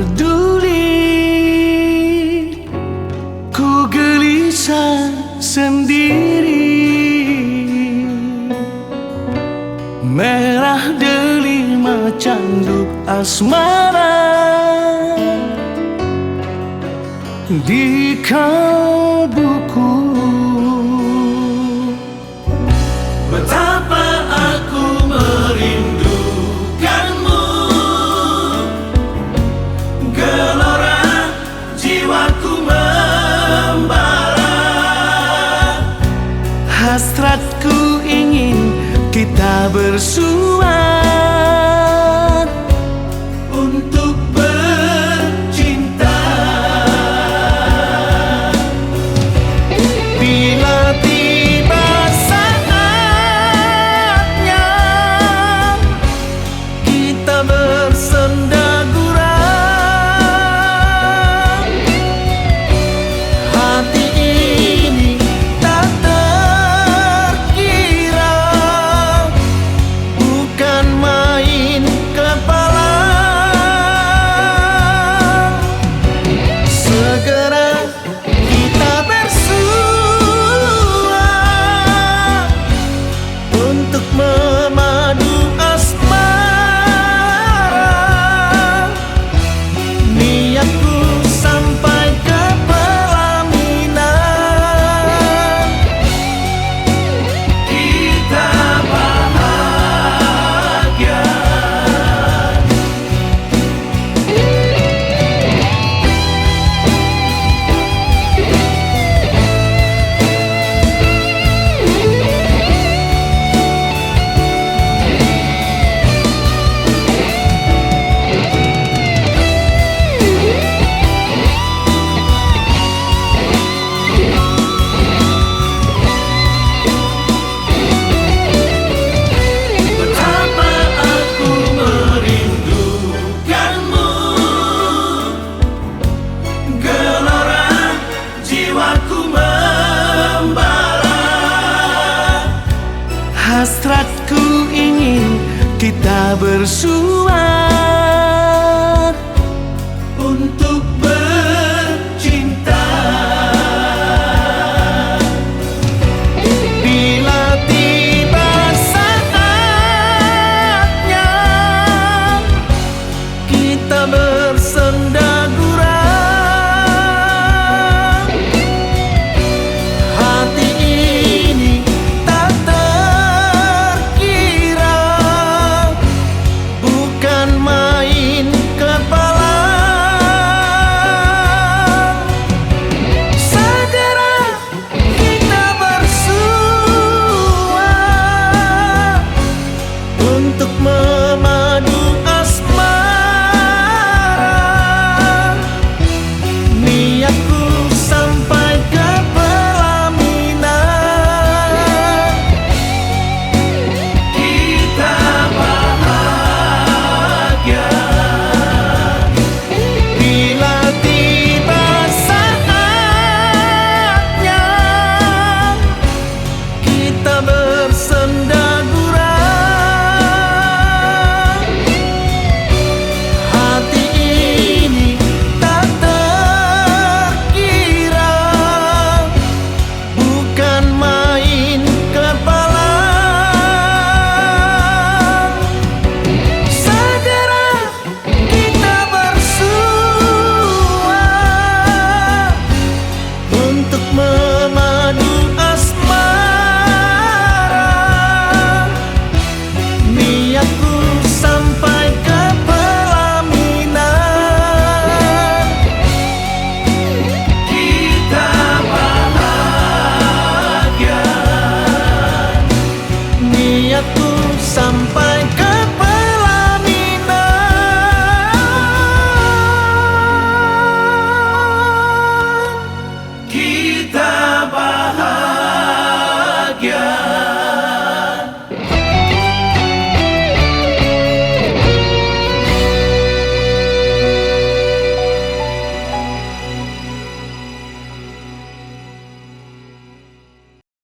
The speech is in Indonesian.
peduli. Ku gelisah sendiri, merah delima canduk asmara di kalbuku. Betapa aku merindukanmu, gelora jiwaku membara. Hasratku ingin kita bersua untuk bercinta. Bila tiba saatnya kita bersenda gurau, hati ini tak terkira, bukan main kepala. Segera kita bersua untuk memadu asmara. Niatku sampai ke pelaminan, kita bahagia. Betapa aku merindukanmu, gelora jiwaku membara. Hasratku ingin kita bersua untuk